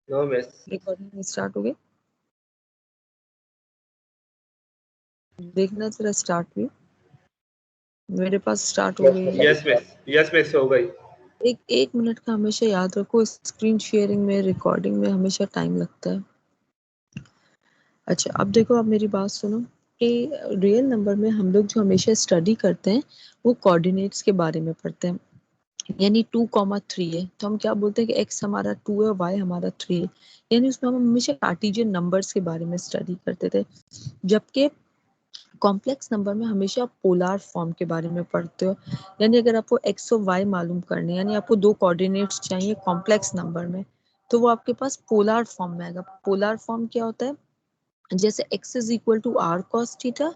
No miss. Recording start हो गई, देखना जरा स्टार्ट हुई। मेरे पास स्टार्ट हो गई है। यस मिस हो गई। एक मिनट का हमेशा याद रखो, स्क्रीन शेयरिंग में रिकॉर्डिंग में हमेशा टाइम लगता है। अच्छा अब देखो, आप मेरी बात सुनो कि रियल नंबर में हम लोग जो हमेशा स्टडी करते हैं वो कोऑर्डिनेट्स के बारे में पढ़ते हैं। यानी 2,3 है तो हम क्या बोलते हैं कि x हमारा 2 है, y हमारा 3 है। यानी उसमें हम हमेशा कार्टेशियन नंबर्स के बारे में स्टडी करते थे। जबकि कॉम्प्लेक्स नंबर में हमेशा आप पोलर फॉर्म के बारे में पढ़ते हो। यानी अगर आपको x और y मालूम करने, यानी आपको दो कोऑर्डिनेट्स चाहिए कॉम्प्लेक्स नंबर में, तो वो आपके पास पोलर फॉर्म में आएगा। पोलर फॉर्म क्या होता है? जैसे x is equal to R cos theta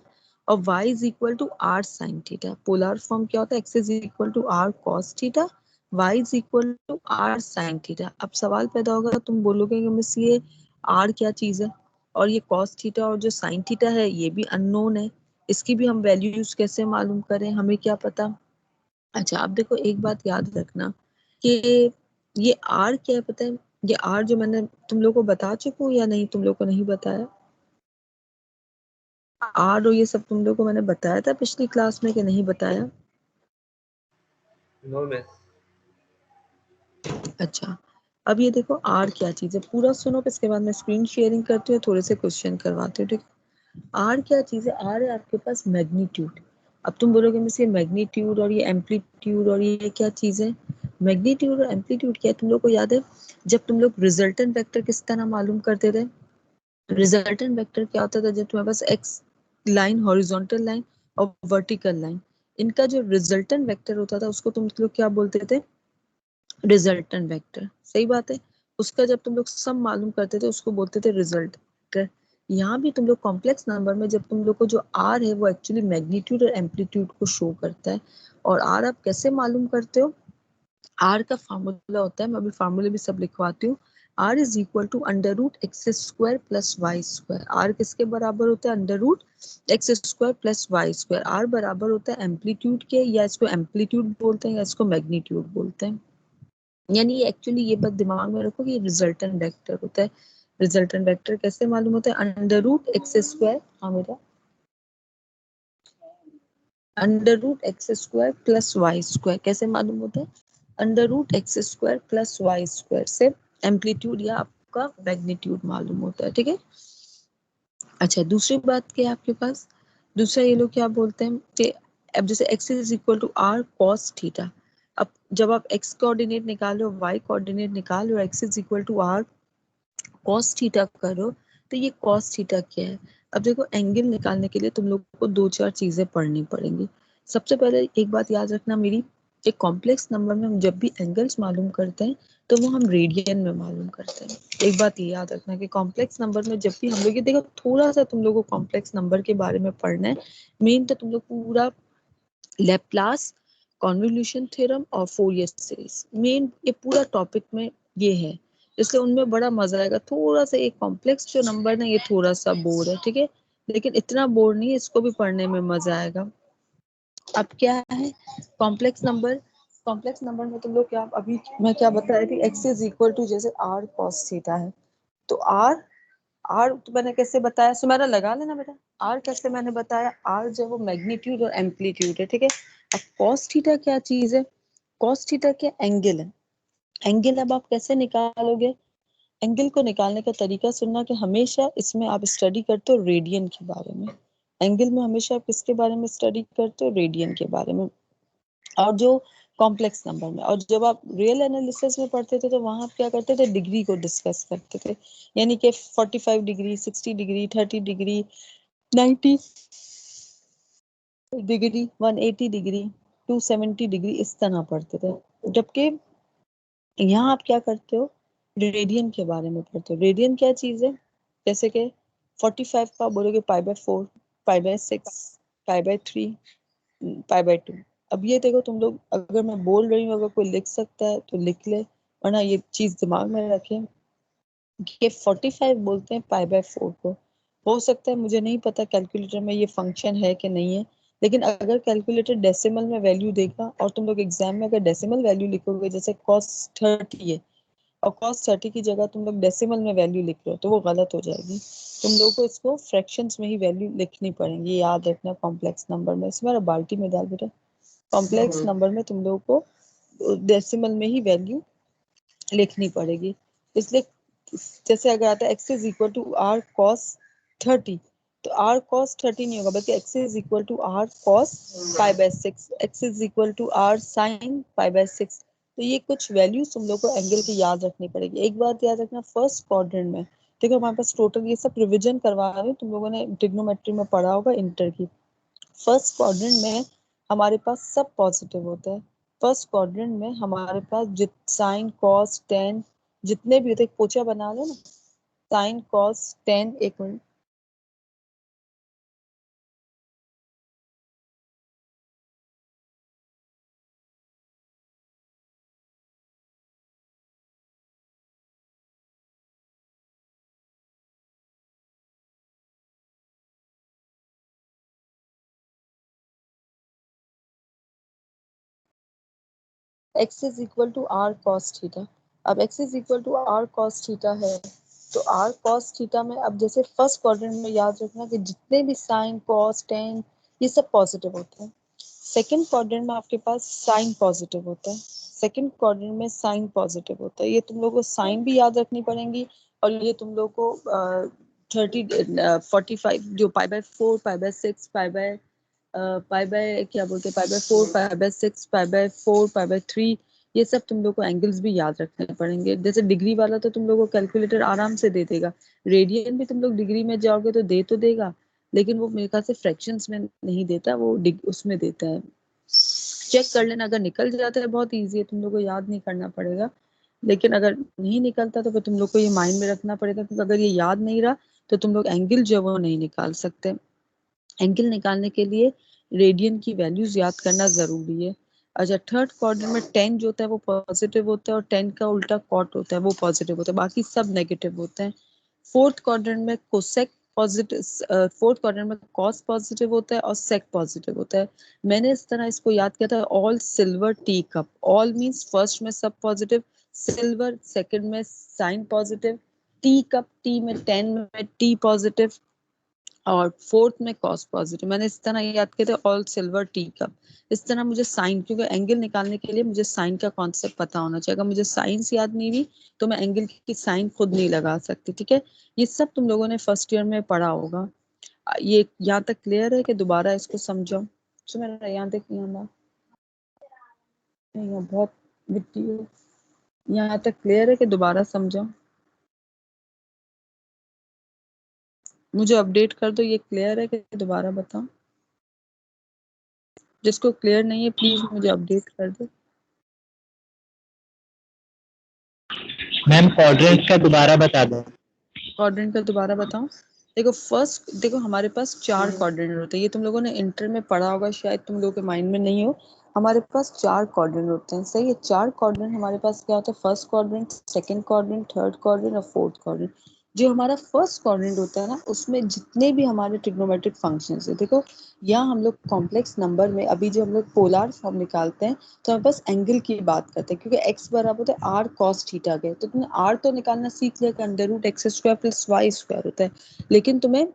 और y is equal to R sine theta. Polar form क्या होता है? x is equal to R cos theta, y is equal to R sine theta. अब सवाल पैदा होगा, तुम बोलोगे कि मिस ये r क्या चीज है, और ये कॉस थीटा और जो साइन थीटा है ये भी अननोन है, इसकी भी हम वैल्यूज कैसे मालूम करें, हमें क्या पता। अच्छा अब देखो, एक बात याद रखना कि ये r क्या है पता है? ये r जो मैंने तुम लोग को बता चुकी हूँ या नहीं, तुम लोग को नहीं बताया? आर और ये सब तुम लोग को मैंने बताया था पिछली क्लास में कि नहीं बताया? No miss. अच्छा अब ये देखो, आर क्या चीज है पूरा सुनो, फिर इसके बाद मैं स्क्रीन शेयरिंग करती हूँ, थोड़े से क्वेश्चन करवाती हूँ, ठीक है? आर क्या चीज है? आर है आपके पास मैग्नीट्यूड। अब तुम बोलोगे मिस ये मैग्नीट्यूड और ये एम्पलीट्यूड और ये क्या चीज है? मैग्नीट्यूड और एम्पलीट्यूड क्या है? तुम लोग को याद है जब तुम लोग रिजल्टेंट वेक्टर किस तरह मालूम करते थे? रिजल्टेंट वेक्टर क्या होता था? जब तुम्हारे पास एक्स लाइन, हॉरिजॉन्टल लाइन और वर्टिकल लाइन, इनका जो रिजल्टेंट वेक्टर होता था उसको तुम लोग क्या बोलते थे? Resultant vector. सही बात है। उसका जब तुम लोग सम मालूम करते थे उसको बोलते थे रिजल्ट वेक्टर। यहाँ भी तुम लोग कॉम्प्लेक्स नंबर में जब तुम लोग को जो आर है वो एक्चुअली मैग्नीट्यूड और एम्पलीट्यूड को शो करता है। और आर आप कैसे मालूम करते हो? आर का फार्मूला होता है, मैं अभी फार्मूले भी सब लिखवाती हूँ। R is equal to under root X square plus Y square. R किसके बराबर होता है? Under root X square plus Y square. R बराबर होता है एम्पलीट्यूड के, या इसको एम्पलीट्यूड बोलते हैं या इसको मैग्नीट्यूड बोलते हैं। यानी एक्चुअली ये बात दिमाग में रखो कि ये रिजल्टेंट वेक्टर होता है। रिजल्टेंट वेक्टर कैसे मालूम होता है? अंडर रूट एक्स स्क्वायर, हाँ मेरा, under root X square plus Y square कैसे मालूम होता है? Under root X square plus Y square से एम्पलीट्यूड या आपका मैग्नीट्यूड मालूम होता है, ठीक है? अच्छा दूसरी बात क्या है आपके पास? दूसरा ये लोग क्या बोलते हैं कि अब जैसे x is equal to R cos theta. अब जब आप x कोऑर्डिनेट निकालो, y कोऑर्डिनेट निकालो और x is equal to R cos theta करो, तो ये कॉस थीटा क्या है? अब देखो, एंगल निकालने के लिए तुम लोग को दो चार चीजें पढ़नी पड़ेंगी। सबसे पहले एक बात याद रखना मेरी, एक कॉम्प्लेक्स नंबर में हम जब भी एंगल्स मालूम करते हैं तो वो हम रेडियन में मालूम करते हैं। एक बात ये याद रखना कि कॉम्प्लेक्स नंबर में जब भी हम लोग, ये देखो थोड़ा सा तुम लोग को कॉम्प्लेक्स नंबर के बारे में पढ़ना है। मेन तो तुम लोग पूरा लेप्लास, कॉन्वोल्यूशन थ्योरम और फोरियर सीरीज, मेन ये पूरा टॉपिक में ये है, इसलिए उनमें बड़ा मजा आएगा। थोड़ा सा एक कॉम्प्लेक्स जो नंबर ना, ये थोड़ा सा बोर है, ठीक है? लेकिन इतना बोर नहीं है, इसको भी पढ़ने में मजा आएगा। अब क्या है कॉम्प्लेक्स नंबर? कॉम्प्लेक्स नंबर में तुम लोग क्या, अभी मैं क्या बता रही थी, एक्स इज इक्वल टू जैसे आर कॉस थीटा है, तो आर, आर तो मैंने कैसे बताया, सुमेरा लगा लेना बेटा। आर कैसे मैंने बताया? आर जो है वो मैग्नीट्यूड और एम्पलीट्यूड है, ठीक है? अब कॉस थीटा क्या चीज है? कॉस थीटा क्या? एंगल है। एंगल अब आप कैसे निकालोगे? एंगल को निकालने का तरीका सुनना कि हमेशा इसमें आप स्टडी करते हो रेडियन के बारे में। एंगल में हमेशा आप किसके बारे में स्टडी करते हो? रेडियन के बारे में। और जो कॉम्प्लेक्स नंबर में, और जब आप रियल एनालिसिस में पढ़ते थे तो वहां आप क्या करते थे? डिग्री को डिस्कस करते थे। यानी कि 45 degree, 60 degree, 30 degree, 90 degree, 180 degree, 270 degree, इस तरह पढ़ते थे। जबकि यहाँ आप क्या करते हो? रेडियन के बारे में पढ़ते हो। रेडियन क्या चीज है? जैसे कि 45 का बोलोगे pi by 4, pi by 6, pi by 3, pi by 2। अब ये देखो तुम लोग, अगर मैं बोल रही हूँ अगर कोई लिख सकता है तो लिख ले, वरना ये चीज दिमाग में रखें कि 45 बोलते हैं पाई बाय 4 को। हो सकता है, मुझे नहीं पता कैलकुलेटर में ये फंक्शन है कि नहीं है, लेकिन अगर कैलकुलेटर डेसिमल में वैल्यू देगा और तुम लोग एग्जाम में अगर डेसिमल वैल्यू लिखोगे, जैसे cos 30 है और cos 30 की जगह तुम लोग डेसिमल में वैल्यू लिख रहे हो तो वो गलत हो जाएगी। तुम लोगों को इसको फ्रैक्शंस में ही वैल्यू लिखनी पड़ेगी, याद रखना। कॉम्प्लेक्स नंबर में इसमें बाल्टी में डाल बेटा, कॉम्प्लेक्स नंबर में तुम लोगों को डेसिमल में ही वैल्यू लिखनी पड़ेगी। इसलिए जैसे अगर आता है x is equal to R cos 30, तो आर कॉस 30 नहीं होगा बल्कि x is equal to R cos pi by 6, x is equal to R sine pi by 6। तो ये कुछ वैल्यूज तुम लोग को एंगल की याद रखनी पड़ेगी। एक बात याद रखना, फर्स्ट क्वाड्रेंट में देखो हमारे पास टोटल, ये सब रिविजन करवा रहे हैं, तुम लोगों ने ट्रिग्नोमेट्री में पढ़ा होगा इंटर की। फर्स्ट क्वाड्रेंट में हमारे पास सब पॉजिटिव होता है। फर्स्ट क्वाड्रेंट में हमारे पास जित साइन कॉस टेन जितने भी होते हैं, पोचा बना लो ना, साइन कॉस टेन, एक minute, x is equal to R cos theta. अब x is equal to R cos theta है, तो आर कॉस थीटा में अब जैसे फर्स्ट क्वाड्रेंट में याद रखना कि जितने भी साइन कॉस टेन ये सब पॉजिटिव होते हैं। सेकंड क्वाड्रेंट में आपके पास साइन पॉजिटिव होता है, सेकंड क्वाड्रेंट में साइन पॉजिटिव होता है। ये तुम लोगों को साइन भी याद रखनी पड़ेंगी, और ये तुम लोग को 45 जो pi by 4, pi by 6, pi by क्या बोलते हैं, pi by 4, pi by 6, pi by 4, pi by 3, ये सब तुम लोग को एंगल्स भी याद रखने पड़ेंगे। जैसे डिग्री वाला तो तुम लोग को कैलकुलेटर आराम से दे देगा, रेडियन भी तुम लोग डिग्री में जाओगे तो दे तो देगा, लेकिन वो मेरे ख्याल से फ्रैक्शंस में नहीं देता, वो उसमें देता है। चेक कर लेना, अगर निकल जाता है बहुत ईजी है, तुम लोग को याद नहीं करना पड़ेगा। लेकिन अगर नहीं निकलता तो फिर तुम लोग को ये माइंड में रखना पड़ेगा, क्योंकि अगर ये याद नहीं रहा तो तुम लोग एंगल जो है वो नहीं निकाल सकते। एंगल निकालने के लिए रेडियन की वैल्यूज याद करना जरूरी है। अच्छा, थर्ड क्वाड्रेंट में 10 जो होता है वो पॉजिटिव होता है, और 10 का उल्टा कॉट होता है वो पॉजिटिव होता है, बाकी सब नेगेटिव होते हैं। फोर्थ क्वाड्रेंट में कोसेक पॉजिटिव, फोर्थ क्वाड्रेंट में कॉस पॉजिटिव होता है और सेक पॉजिटिव होता है। मैंने इस तरह इसको याद किया था, all silver tea cup. All means first में सब पॉजिटिव, सिल्वर सेकंड में sine positive, tea cup, T में 10 में टी पॉजिटिव, और फोर्थ में कॉस पॉजिटिव। मैंने इस तरह याद किया था, ऑल सिल्वर टी कप। इस तरह मुझे साइन, क्योंकि एंगल निकालने के लिए मुझे साइन का कॉन्सेप्ट पता होना चाहिए। अगर मुझे साइंस याद नहीं हुई तो मैं एंगल की साइन खुद नहीं लगा सकती, ठीक है। ये सब तुम लोगों ने फर्स्ट ईयर में पढ़ा होगा। ये यहाँ तक क्लियर है कि दोबारा इसको समझो? तो मेरा यहाँ तक यहाँ बहुत मिट्टी है, यहाँ तक क्लियर है कि दोबारा समझो? मुझे अपडेट कर दो, ये क्लियर है कि दोबारा बताओ? जिसको क्लियर नहीं है प्लीज मुझे अपडेट कर दो। मैम क्वाड्रेंट्स का दोबारा बता दो। क्वाड्रेंट का दोबारा बताऊं? देखो फर्स्ट, देखो हमारे पास 4 क्वाड्रेंट होते हैं, ये तुम लोगों ने इंटर में पढ़ा होगा, शायद तुम लोगों के माइंड में नहीं हो। हमारे पास 4 क्वाड्रेंट होते हैं, सही है। 4 क्वाड्रेंट हमारे पास क्या होता है, first quadrant, second quadrant, third quadrant और फोर्थ क्वाड्रेंट। जो हमारा फर्स्ट क्वाड्रेंट होता है ना, उसमें जितने भी हमारे ट्रिग्नोमेट्रिक फंक्शंस है, देखो यहाँ हम लोग कॉम्प्लेक्स नंबर में अभी जो हम लोग पोलर फॉर्म निकालते हैं तो हमारे पास एंगल की बात करते हैं, क्योंकि x बराबर होता है आर कॉस थीटा के, तो तुमने आर तो निकालना सीख लिया कि under root X square plus Y square होता है, लेकिन तुम्हें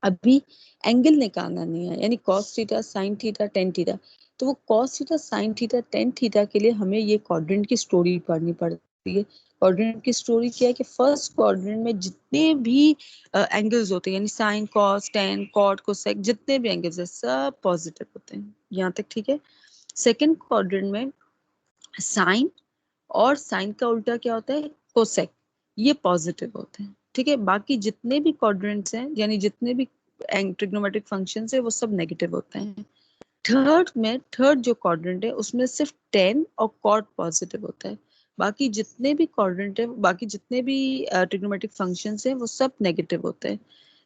अभी एंगल निकालना नहीं है, यानी cos theta, sine theta, tan theta. तो वो cos theta, sine theta, tan theta के लिए हमें ये क्वाड्रेंट की स्टोरी पढ़नी पड़ती है। क्वाड्रेंट की स्टोरी क्या है कि फर्स्ट क्वाड्रेंट में जितने भी एंगल्स होते हैं, यानी sine cos tan cot cosec, जितने भी एंगल्स है सब पॉजिटिव होते हैं, यहाँ तक ठीक है। सेकंड क्वाड्रेंट में साइन और साइन का उल्टा क्या होता है, कोसेक, ये पॉजिटिव होते हैं, ठीक है। बाकी जितने भी क्वाड्रेंट्स हैं, यानी जितने भी ट्रिग्नोमेट्रिक फंक्शंस है, वो सब नेगेटिव होते हैं। थर्ड में, थर्ड जो क्वाड्रेंट है उसमें सिर्फ टेन और कॉट पॉजिटिव होता है। बाकी जितने भी क्वाड्रेंट है, बाकी जितने भी ट्रिग्नोमेट्रिक फंक्शंस हैं वो सब नेगेटिव होते हैं।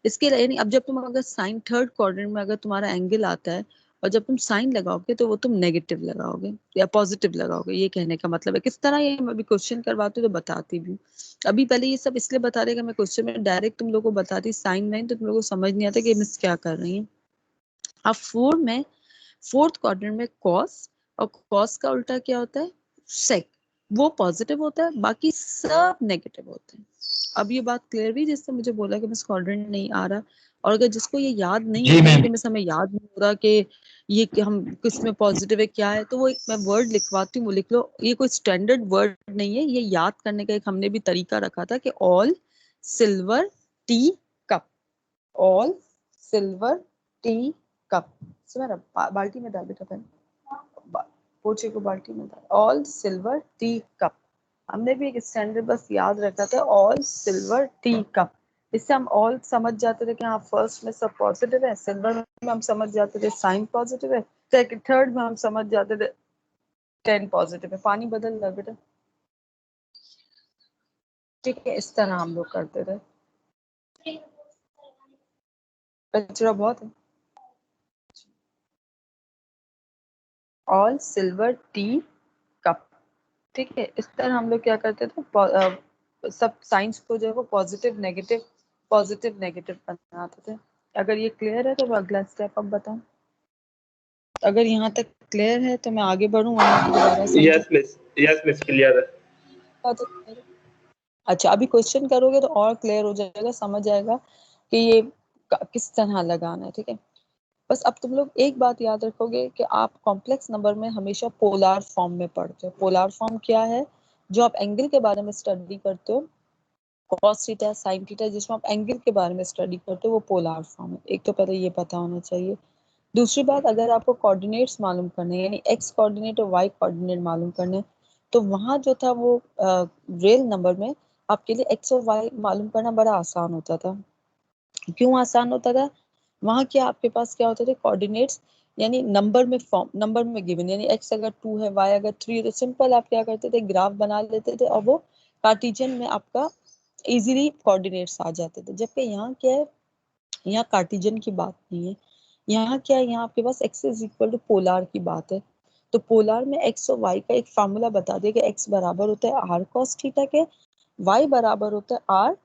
इसके यानी अब जब तुम अगर साइन, थर्ड क्वाड्रेंट में अगर तुम्हारा एंगल आता है और जब तुम साइन लगाओगे तो वो तुम नेगेटिव लगाओगे या पॉजिटिव लगाओगे, ये कहने का मतलब है। किस तरह ये मैं अभी क्वेश्चन करवाती हूँ तो बताती भी हूँ। अभी पहले ये सब इसलिए बता रहे कि मैं क्वेश्चन में डायरेक्ट तुम लोगों को बताती साइन वाइन तो तुम लोगों को समझ नहीं आता कि मिस क्या कर रही है। अब फोर में, फोर्थ क्वाड्रेंट में कॉस, और कॉस का उल्टा क्या होता है, सेक। वो पॉजिटिव होता है, बाकी सब नेगेटिव होते हैं। अब ये बात क्लियर हुई जिससे मुझे बोला कि मिस क्वाड्रेंट नहीं आ रहा, और अगर जिसको ये याद नहीं जी होता है मैम। कि मिस हमें याद नहीं हो रहा कि ये कि हम किस में पॉजिटिव है क्या है, तो वो एक मैं वर्ड लिखवाती हूँ, वो लिख लो। ये कोई स्टैंडर्ड वर्ड नहीं है, ये याद करने का एक हमने भी तरीका रखा था कि all silver tea cup, all silver tea cup. मेरा बाल्टी में डाल बेटा पेन, पोछे को बाल्टी में डाल। ऑल सिल्वर टी कप, हमने भी एक स्टैंडर्ड बस याद रखा था, ऑल सिल्वर टी कप। इससे हम ऑल समझ जाते थे कि हाँ फर्स्ट में सब पॉजिटिव है, सिल्वर में हम समझ जाते थे साइन पॉजिटिव है, सेकंड थर्ड में हम समझ जाते थे 10 पॉजिटिव है। पानी बदल रहा बेटा, ठीक है। इस तरह हम लोग करते थे। कचरा बहुत है। ऑल सिल्वर टी कप, ठीक है। इस तरह हम लोग क्या करते थे, सब साइंस को जो है वो पॉजिटिव नेगेटिव बनाते थे। अगर ये क्लियर है तो मैं अगला स्टेप अब बताऊं। अगर यहाँ तक क्लियर है तो मैं आगे बढ़ूं, वरना तो दोबारा समझो। यस मिस क्लियर है। अच्छा, अभी क्वेश्चन करोगे तो और क्लियर हो जाएगा, समझ आएगा कि ये किस तरह लगाना है, ठीक है। बस अब तुम लोग एक बात याद रखोगे कि आप कॉम्प्लेक्स नंबर में हमेशा पोलार फॉर्म में पढ़ते हो। पोलार फॉर्म क्या है? जो आप एंगल के बारे में स्टडी करते हो, कॉस थीटा साइन थीटा, जिसमें आप एंगल के बारे में स्टडी करते हो, वो पोलार फॉर्म है। एक तो पहले ये पता होना चाहिए। दूसरी बात, अगर आपको कोऑर्डिनेट्स मालूम करने यानी एक्स कोऑर्डिनेट और वाई कोऑर्डिनेट मालूम करने, तो वहाँ जो था वो रियल नंबर में आपके लिए एक्स और वाई मालूम करना बड़ा आसान होता था। क्यों आसान होता था? वहाँ क्या आपके पास क्या होते थे कोऑर्डिनेट्स, यानी नंबर में फॉर्म, नंबर में गिवन, यानी एक्स अगर 2 है, वाई अगर 3 है, तो सिंपल आप क्या करते थे, ग्राफ बना लेते थे और वो कार्टेशियन में आपका इजीली कोऑर्डिनेट्स आ जाते थे। जबकि यहाँ क्या है, यहाँ कार्टेशियन की बात नहीं है। यहाँ क्या है, यहाँ आपके पास X is equal to polar की बात है। तो पोलार में एक्स और वाई का एक फार्मूला बता दिया कि एक्स बराबर होता है आर कॉस थीटा के, वाई बराबर होता है आर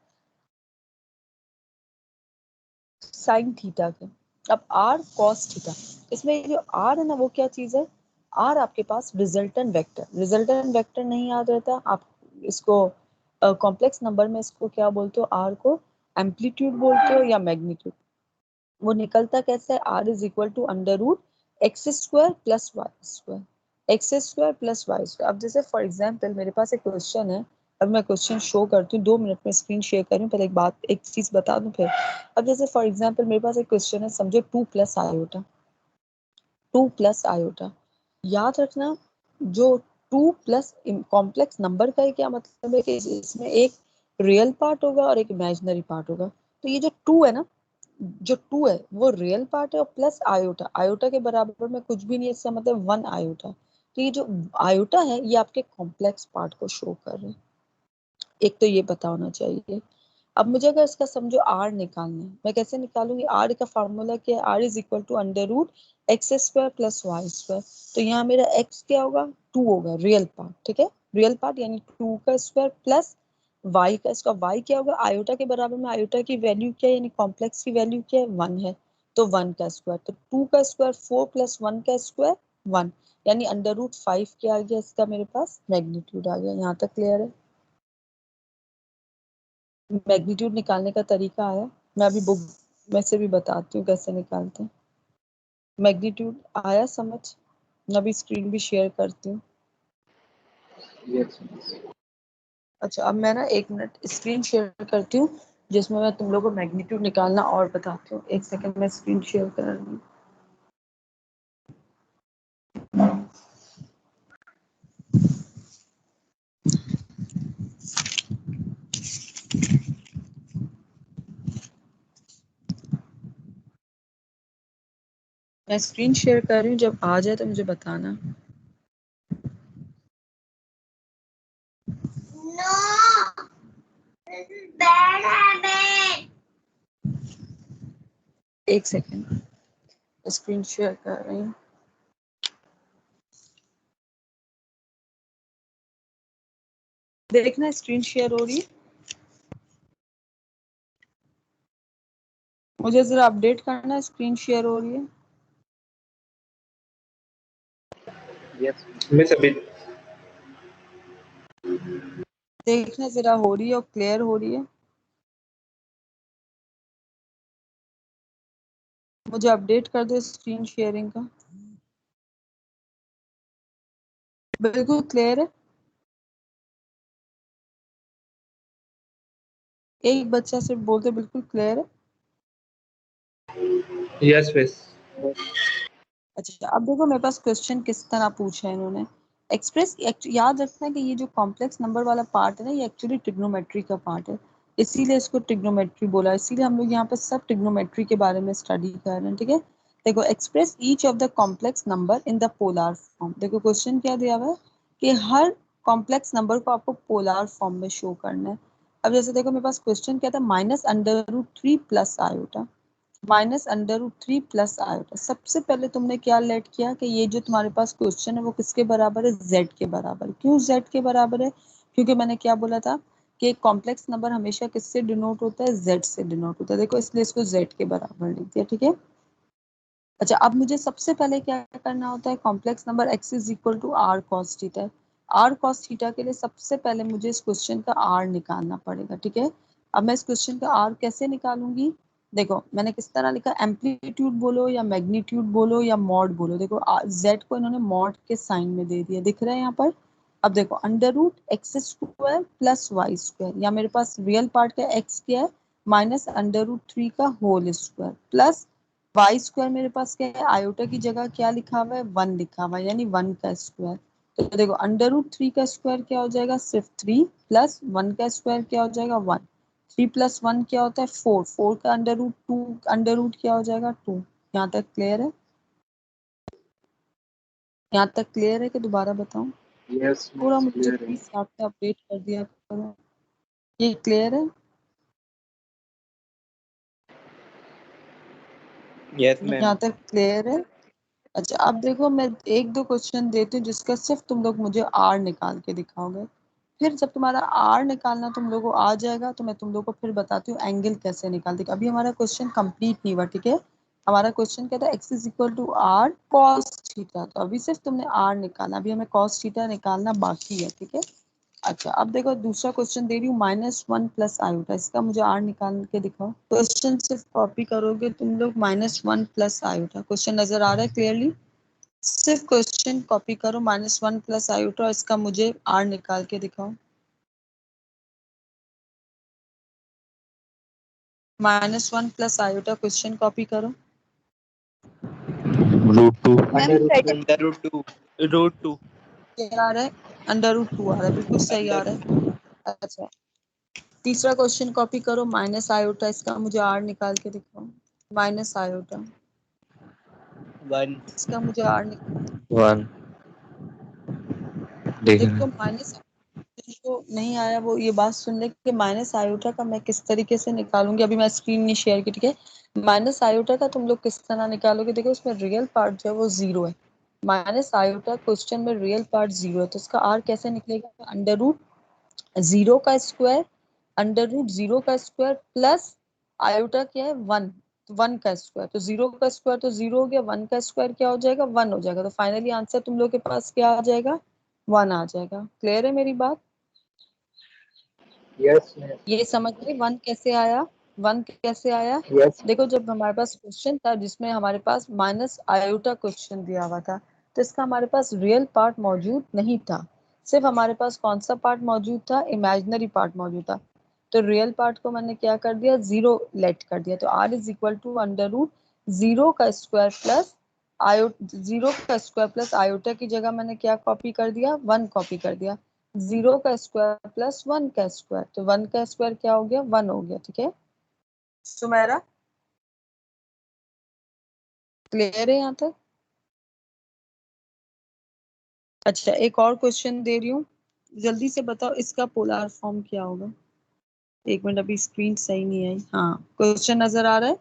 साइन थीटा के। अब आर कॉस थीटा, इसमें जो आर है ना, वो क्या चीज है? आर आपके पास रिजल्टेंट वेक्टर, रिजल्टेंट वेक्टर नहीं याद रहता आप इसको कॉम्प्लेक्स नंबर में इसको क्या बोलते हो? आर को एम्पलीट्यूड बोलते हो या मैग्नीट्यूड। वो निकलता कैसे है? R is equal to under root X square plus Y square, X square plus Y square. अब जैसे फॉर एग्जाम्पल मेरे पास एक क्वेश्चन है, अब मैं क्वेश्चन शो करती हूँ, 2 मिनट में स्क्रीन शेयर करूँ, पहले एक बात एक चीज बता दूं फिर। अब जैसे फॉर एग्जाम्पल मेरे पास एक क्वेश्चन है, समझो 2 प्लस आयोटा, 2 प्लस आयोटा। याद रखना, जो 2 प्लस कॉम्प्लेक्स नंबर का क्या मतलब है कि इसमें एक रियल पार्ट होगा और एक इमेजिनरी पार्ट होगा। तो ये जो 2 है ना, जो 2 है वो रियल पार्ट है, और प्लस आयोटा, आयोटा के बराबर में कुछ भी नहीं है, इसका मतलब 1 आयोटा। तो ये जो आयोटा है ये आपके कॉम्प्लेक्स पार्ट को शो कर रहे हैं। एक तो ये पता होना चाहिए। अब मुझे अगर इसका समझो आर निकालना है, मैं कैसे निकालूंगी? आर का फार्मूला क्या है? R is equal to under root X square plus Y square. तो यहाँ मेरा एक्स क्या होगा? 2 होगा, रियल पार्ट, ठीक है। रियल पार्ट यानी 2 का स्क्वायर प्लस वाई का, इसका वाई क्या होगा? आयोटा के बराबर में आयोटा की वैल्यू क्या है, यानी कॉम्प्लेक्स की वैल्यू क्या है? 1 है, तो 1 का स्क्वायर। तो 2 का स्क्वायर 4 प्लस 1 का स्क्वायर 1, यानी अंडर रूट 5 क्या आ गया इसका मेरे पास? मैग्नीट्यूड आ गया। यहाँ तक क्लियर है? मैग्नीट्यूड निकालने का तरीका आया, मैं अभी बुक में से भी बताती हूँ कैसे निकालते हैं। मैग्नीट्यूड आया समझ? मैं अभी स्क्रीन भी शेयर करती हूँ। अच्छा, अब मैं ना 1 मिनट स्क्रीन शेयर करती हूँ, जिसमें मैं तुम लोगों को मैग्नीट्यूड निकालना और बताती हूँ। 1 सेकंड में स्क्रीन शेयर कर रही हूँ। मैं स्क्रीन शेयर कर रही हूँ, जब आ जाए तो मुझे बताना। एक सेकंड, स्क्रीन शेयर कर रही हूँ। देखना स्क्रीन शेयर हो रही है, मुझे जरा अपडेट करना, स्क्रीन शेयर हो रही है। मिस अभी देखना जरा हो रही है और क्लियर हो रही है। मुझे अपडेट कर दो स्क्रीन शेयरिंग का। बिल्कुल क्लियर है। एक बच्चा सिर्फ बोलते बिल्कुल क्लियर है। Yes miss. अच्छा अब देखो मेरे पास क्वेश्चन किस तरह पूछा है इन्होंने। एक्सप्रेस याद रखना कि ये जो कॉम्प्लेक्स नंबर वाला पार्ट है ना, ये एक्चुअली ट्रिग्नोमेट्री का पार्ट है, इसीलिए इसको ट्रिग्नोमेट्री बोला, इसीलिए हम लोग यहाँ पे सब ट्रिग्नोमेट्री के बारे में स्टडी कर रहे हैं। ठीक है, देखो express each of the complex number in the polar form. देखो क्वेश्चन क्या दिया हुआ है कि हर कॉम्प्लेक्स नंबर को आपको पोलर फॉर्म में शो करना है। अब जैसे देखो मेरे पास क्वेश्चन क्या था, -√3 प्लस आयोटा, -√3 प्लस आयोटा। सबसे पहले तुमने क्या लेट किया कि ये जो तुम्हारे पास क्वेश्चन है वो किसके बराबर है, z के बराबर। क्यों z के बराबर है, क्योंकि मैंने क्या बोला था कि एक कॉम्प्लेक्स नंबर हमेशा किससे डिनोट होता है, z से डिनोट होता है। देखो इसलिए इसको z के बराबर लिख दिया। ठीक है, अच्छा अब मुझे सबसे पहले क्या करना होता है, complex number x is equal to r cos theta. r cos theta के लिए सबसे पहले मुझे इस क्वेश्चन का r निकालना पड़ेगा। ठीक है, अब मैं इस क्वेश्चन का r कैसे निकालूंगी, देखो मैंने किस तरह लिखा, एम्पलीट्यूड बोलो या मैग्नीट्यूड बोलो या मॉड बोलो। देखो z को इन्होंने मॉड के साइन में दे दिया, दिख रहा है यहाँ पर। अब देखो √x² प्लस y², या मेरे पास रियल पार्ट का x क्या है, -√3 का होल स्क्वायर प्लस y² मेरे पास क्या है, आयोटा की जगह क्या लिखा हुआ है, 1 लिखा हुआ है, यानी 1 का स्क्वायर। तो देखो √3 का स्क्वायर क्या हो जाएगा, सिर्फ 3, प्लस 1 का स्क्वायर क्या हो जाएगा, 1। 3 + 1 क्या होता है, 4। 4 का √2 अंडर रूट क्या हो जाएगा, 2। यहाँ तक क्लियर है, यहाँ तक क्लियर है कि दोबारा बताऊं? यस पूरा मिस मुझे क्लियर है। प्लीज साथ में अपडेट कर दिया करो। ये क्लियर है, यस मैम। यहाँ तक क्लियर है। अच्छा अब देखो मैं एक दो क्वेश्चन देती हूँ जिसका सिर्फ तुम लोग मुझे आर निकाल के दिखाओगे। फिर जब तुम्हारा आर निकालना तुम लोगों को आ जाएगा तो मैं तुम लोग को फिर बताती हूँ एंगल कैसे निकालते। अभी हमारा क्वेश्चन कंप्लीट नहीं हुआ। ठीक है, हमारा क्वेश्चन क्या था, x is equal to R cos theta. तो अभी सिर्फ तुमने आर निकालना, अभी हमें कॉस थीटा निकालना बाकी है। ठीक है, अच्छा अब देखो दूसरा क्वेश्चन दे रही हूँ, -1 प्लस आयोटा, इसका मुझे आर निकाल के दिखाओ। क्वेश्चन सिर्फ कॉपी करोगे तुम लोग, -1 प्लस आयोटा। क्वेश्चन नजर आ रहा है क्लियरली, सिर्फ क्वेश्चन कॉपी करो, -1 प्लस आयोटा, इसका मुझे आर निकाल के दिखाओ। -1 प्लस आयोटा क्वेश्चन कॉपी करो। √2। √2 क्या आ रहा है, √2 आ रहा है, बिल्कुल सही आ रहा है। अच्छा तीसरा क्वेश्चन कॉपी करो, माइनस आयोटा, इसका मुझे आर निकाल के दिखाओ। माइनस आयोटा, 1 इसका मुझे आर निकाल। 1 देखना। देखो माइनस जो नहीं आया वो ये बात सुन ले कि माइनस आयोटा का मैं किस तरीके से निकालूंगी। अभी मैं स्क्रीन नहीं शेयर की। ठीक है, माइनस आयोटा का तुम लोग किस तरह निकालोगे, देखो उसमें रियल पार्ट जो है वो 0 है। माइनस आयोटा क्वेश्चन में रियल पार्ट 0 है, तो इसका आर कैसे निकलेगा, √0 का स्क्वायर, √0 का स्क्वायर प्लस आयोटा क्या है, 1, 1 का स्क्वायर। तो 0 का स्क्वायर तो 0 हो गया, 1 का स्क्वायर क्या हो जाएगा, 1 हो जाएगा। तो फाइनली आंसर तुम लोग के पास क्या आ जाएगा, 1 आ जाएगा। क्लियर है मेरी बात, यस मिस। ये समझ गए 1 कैसे आया, 1 कैसे आया। यस देखो जब हमारे पास क्वेश्चन था जिसमें हमारे पास माइनस आयोटा क्वेश्चन दिया हुआ था, तो इसका हमारे पास रियल पार्ट मौजूद नहीं था, सिर्फ हमारे पास कौन सा पार्ट मौजूद था, इमेजिनरी पार्ट मौजूद था। तो रियल पार्ट को मैंने क्या कर दिया, 0 लेट कर दिया। तो r इज इक्वल टू √0 का स्क्वायर प्लस आयो 0 का स्क्वायर प्लस आयोटा की जगह मैंने क्या कॉपी कर दिया, 1 कॉपी कर दिया। 0 का स्क्वायर प्लस 1 का स्क्वायर, तो 1 का स्क्वायर क्या हो गया, 1 हो गया। ठीक है सुमेरा, क्लियर है यहाँ तक? अच्छा एक और क्वेश्चन दे रही हूँ, जल्दी से बताओ इसका पोलर फॉर्म क्या होगा। एक मिनट, अभी स्क्रीन सही नहीं आई। हाँ क्वेश्चन नजर आ रहा है,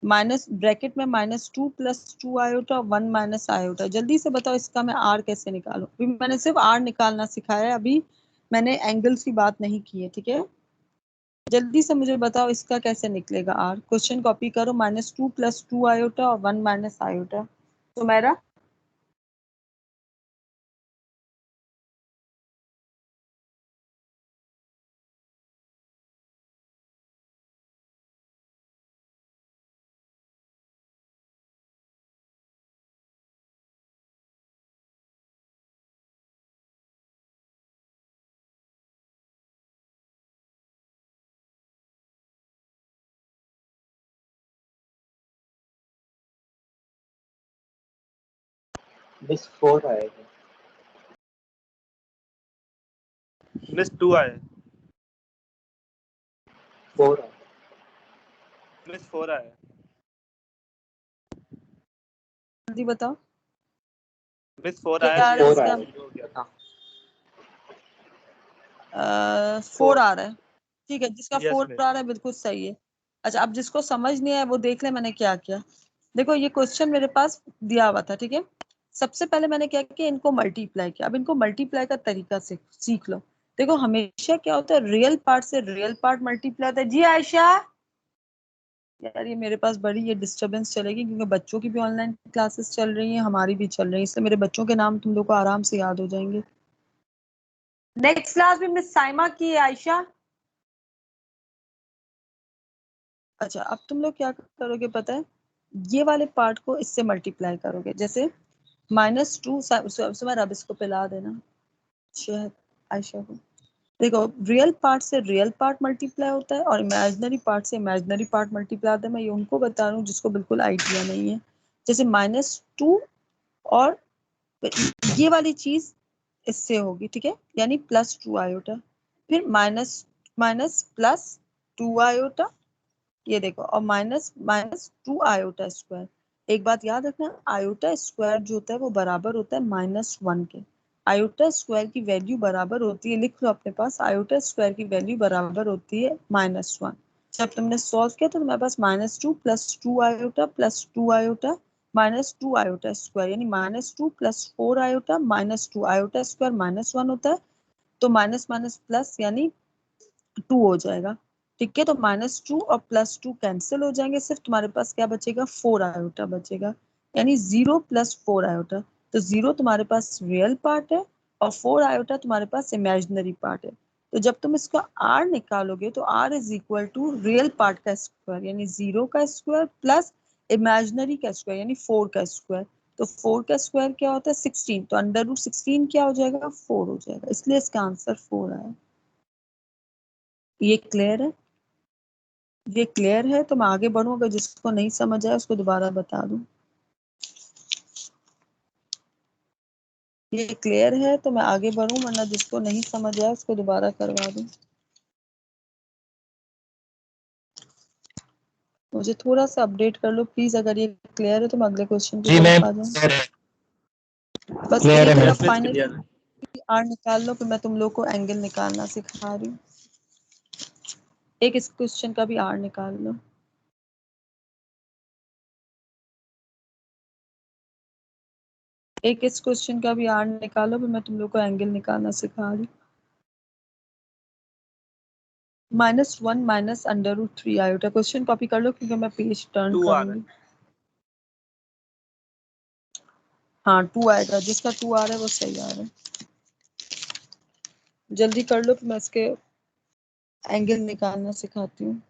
माइनस ब्रैकेट में -2 + 2 आयोटा 1 माइनस आयोटा। जल्दी से बताओ इसका मैं आर कैसे निकालूं। अभी मैंने सिर्फ आर निकालना सिखाया है, अभी मैंने एंगल्स की बात नहीं की है। ठीक है, जल्दी से मुझे बताओ इसका कैसे निकलेगा आर। क्वेश्चन कॉपी करो, -2 + 2 आयोटा और 1 माइनस आयोटा। तो मेरा मिस 4 आएगा। मिस 2 आया है। 4 आएगा। मिस 4 आया है। जल्दी बताओ मिस 4 क्या आया आ है, रहा है 4 इसका? आएगा। हो गया था। 4 आ रहा है, ठीक है। जिसका यस 4 मिस। आ रहा है बिल्कुल सही है। अच्छा, अब जिसको समझ नहीं आया वो देख ले मैंने क्या किया। देखो ये क्वेश्चन मेरे पास दिया हुआ था, ठीक है। सबसे पहले मैंने क्या किया, इनको मल्टीप्लाई किया। अब इनको मल्टीप्लाई का तरीका से सीख लो। देखो हमेशा क्या होता है, रियल पार्ट से रियल पार्ट मल्टीप्लाई होता है। जी आयशा, यार ये मेरे पास बड़ी ये डिस्टरबेंस चलेगी क्योंकि बच्चों की भी ऑनलाइन क्लासेस चल रही हैं, हमारी भी चल रही है, इसलिए मेरे बच्चों के नाम तुम लोग को आराम से याद हो जाएंगे। नेक्स्ट क्लास भी मिस साइमा की है आयशा। अच्छा, अब तुम लोग क्या करोगे पता है, ये वाले पार्ट को इससे मल्टीप्लाई करोगे। जैसे -2, सुमर अब इसको पिला देना शहद आयशा को। देखो रियल पार्ट से रियल पार्ट मल्टीप्लाई होता है और इमेजिनरी पार्ट से इमेजिनरी पार्ट मल्टीप्लाई होता है। मैं ये उनको बता रहा हूँ जिसको बिल्कुल आइडिया नहीं है। जैसे -2 और ये वाली चीज इससे होगी, ठीक है, यानी +2 आयोटा। फिर माइनस माइनस +2 आयोटा, ये देखो, और माइनस माइनस 2 आयोटा स्क्वायर। एक बात याद रखना, आयोटा स्क्वायर जो होता है वो बराबर होता है -1 के। आयोटा स्क्वायर की वैल्यू बराबर होती है, लिख लो अपने पास, आयोटा स्क्वायर की वैल्यू बराबर होती है -1। जब तुमने सॉल्व किया तो तुम्हारे पास -2 +2 आयोटा +2 आयोटा -2 आयोटा स्क्वायर, यानी -2 +4 आयोटा -2 आयोटा स्क्वायर -1 होता है। तो माइनस माइनस प्लस यानी 2 हो जाएगा, ठीक है। तो -2 और +2 कैंसिल हो जाएंगे, सिर्फ तुम्हारे पास क्या बचेगा, 4 आयोटा बचेगा, यानी 0 + 4 आयोटा। तो 0 तुम्हारे पास रियल पार्ट है और 4 आयोटा तुम्हारे पास इमेजिनरी पार्ट है। तो जब तुम इसका r निकालोगे तो r is equal to real part का स्क्वायर यानी 0 का स्क्वायर प्लस इमेजिनरी का स्क्वायर यानी 4 का स्क्वायर। तो 4 का स्क्वायर क्या होता है, 16। तो √16 क्या हो जाएगा, 4 हो जाएगा, इसलिए इसका आंसर 4 आया। ये क्लियर है? ये क्लियर है तो मैं आगे बढ़ूं, अगर जिसको नहीं समझ आया उसको दोबारा बता दूं। ये क्लियर है तो मैं आगे बढ़ूं, वरना जिसको नहीं समझ आया उसको दोबारा करवा दूं। मुझे थोड़ा सा अपडेट कर लो प्लीज, अगर ये क्लियर है तो मैं अगले क्वेश्चन की जी मैम, तरफ आ जाऊं। बस क्लियर है एक मेरा ma'am. Yes miss finally clear है। आर निकाल लो, फिर मैं तुम लोग को एंगल निकालना सिखा रही हूँ। एक इस क्वेश्चन का भी आर निकाल लो। एक इस क्वेश्चन का भी आर निकालो, फिर मैं तुम लोग को एंगल निकालना सिखा रही हूँ। -1 माइनस √3 आयोटा। क्वेश्चन कॉपी कर लो क्योंकि मैं पेज टर्न 2 आ रहा करूंगी। हाँ 2 आएगा, जिसका 2 आ रहा है वो सही आ रहा है। जल्दी कर लो फिर मैं इसके एंगल निकालना सिखाती हूँ।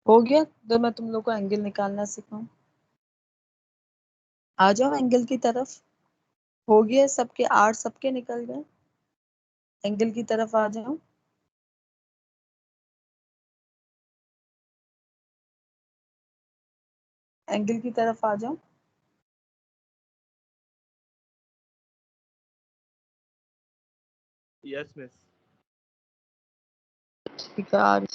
हो गया, तो मैं तुम लोग को एंगल निकालना सिखाऊं। आ जाओ एंगल की तरफ। हो गया, सबके आर सबके निकल गए, एंगल की तरफ आ जाओ। एंगल की तरफ आ जाओ। Yes miss. ठीक है, आर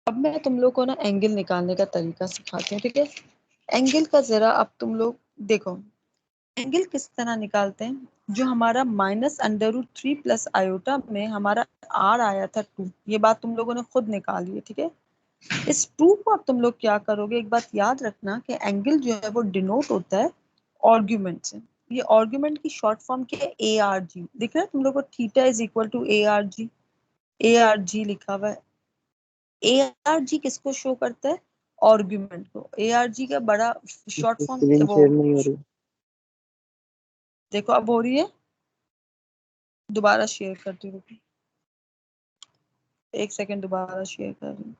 अब मैं तुम लोग को ना एंगल निकालने का तरीका सिखाती हूँ, ठीक है। एंगल का जरा अब तुम लोग देखो, एंगल किस तरह निकालते हैं। जो हमारा -√3 प्लस आयोटा में हमारा आर आया था 2, ये बात तुम लोगों ने खुद निकाली है, ठीक है। इस 2 को अब तुम लोग क्या करोगे, एक बात याद रखना कि एंगल जो है वो डिनोट होता है आर्गुमेंट से। ये आर्गुमेंट की शॉर्ट फॉर्म क्या है, ए आर जी। दिख रहा है तुम लोग को, theta is equal to A R G. A R G लिखा हुआ है। ए आर जी किसको शो करता है, आर्गुमेंट को। ए आर जी का बड़ा शॉर्ट फॉर्म स्क्रीन वो, शेयर नहीं हो रही। देखो अब हो रही है, दोबारा शेयर करती हूँ, रुको। एक सेकंड, दोबारा शेयर कर रही हूँ।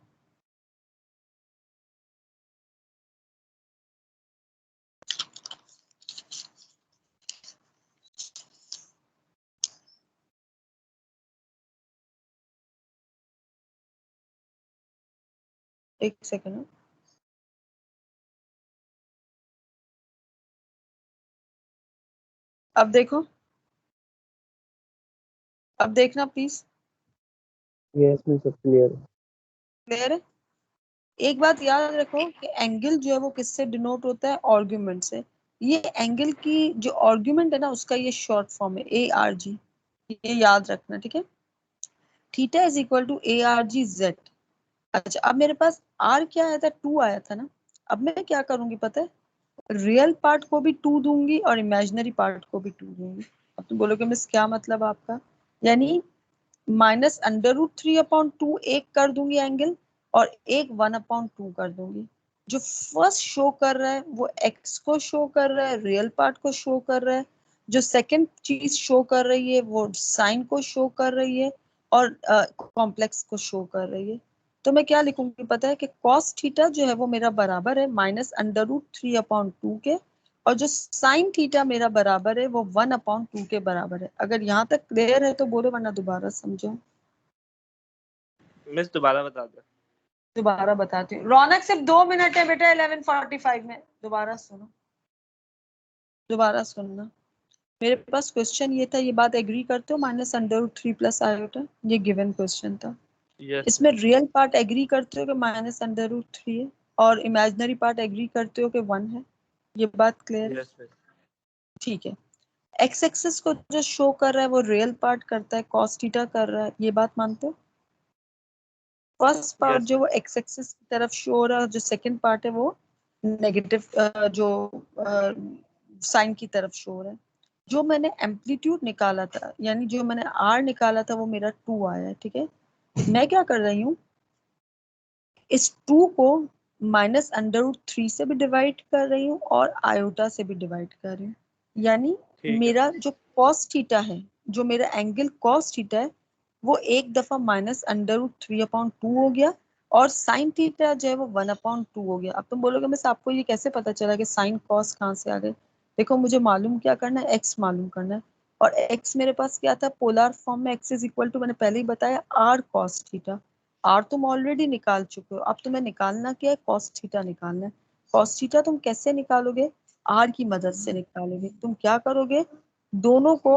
एक सेकंड। अब देखो, अब देखना प्लीज। यस में सब क्लियर है। क्लियर है। एक बात याद रखो कि एंगल जो है वो किससे डिनोट होता है, आर्गुमेंट से। ये एंगल की जो आर्गुमेंट है ना, उसका ये शॉर्ट फॉर्म है ए आर जी। ये याद रखना, ठीक है। Theta is equal to A R G Z. अच्छा, अब मेरे पास आर क्या आया था, 2 आया था ना। अब मैं क्या करूंगी पता है, रियल पार्ट को भी 2 दूंगी और इमेजिनरी पार्ट को भी 2 दूंगी। अब तुम बोलोगे मिस क्या मतलब आपका, यानी -√3/2 एक कर दूंगी एंगल, और एक 1/2 कर दूंगी। जो फर्स्ट शो कर रहा है वो एक्स को शो कर रहा है, रियल पार्ट को शो कर रहा है। जो सेकंड चीज शो कर रही है वो साइन को शो कर रही है, और कॉम्प्लेक्स को शो कर रही है। तो मैं क्या लिखूंगी पता है, कि कॉस थीटा जो है वो मेरा बराबर है -√3/2 के, और जो साइन थीटा मेरा बराबर है वो 1/2 के बराबर है। अगर यहाँ तक क्लियर है तो बोलो, वरना दोबारा समझो। मिस दोबारा बता दो। दोबारा बताती हूँ। रौनक सिर्फ 2 मिनट है बेटा, 11:45 में। दोबारा सुनो, दोबारा सुनना। मेरे पास क्वेश्चन ये था, ये बात एग्री करते हो, -√3 प्लस आयोटा, ये गिवन क्वेश्चन था। यस इसमें रियल पार्ट एग्री करते हो कि -√3 है, और इमेजिनरी पार्ट एग्री करते हो कि 1 है। ये बात क्लियर है, यस मिस। ठीक है। एक्स एक्सिस को जो शो कर रहा है वो रियल पार्ट करता है, कॉस थीटा कर रहा है, ये बात मानते हो। फर्स्ट पार्ट यस जो वो मिस। एक्स एक्सिस की तरफ शो हो रहा है, जो सेकंड पार्ट है वो नेगेटिव, जो साइन की तरफ शो हो रहा है। जो मैंने एम्पलीट्यूड निकाला था, यानी जो मैंने आर निकाला था, वो मेरा 2 आया है, ठीक है। मैं क्या कर रही हूँ, इस 2 को -√3 से भी डिवाइड कर रही हूँ और आयोटा से भी डिवाइड कर रही हूँ। यानी ठीक है। मेरा जो कॉस थीटा है, जो मेरा एंगल कॉस थीटा है, वो एक दफा -√3/2 हो गया, और साइन थीटा जो है वो 1/2 हो गया। अब तुम बोलोगे मिस आपको ये कैसे पता चला कि साइन कॉस कहाँ से आ गए। देखो, मुझे मालूम क्या करना है, एक्स मालूम करना है। और एक्स मेरे पास क्या था, पोलर फॉर्म में एक्स इज इक्वल टू, मैंने पहले ही बताया, आर कॉस थीटा। आर तुम ऑलरेडी निकाल चुके हो, अब तुम्हें निकालना क्या है, कॉस थीटा निकालना है। कॉस थीटा तुम कैसे निकालोगे, आर की मदद से निकालोगे। तुम क्या करोगे, दोनों को,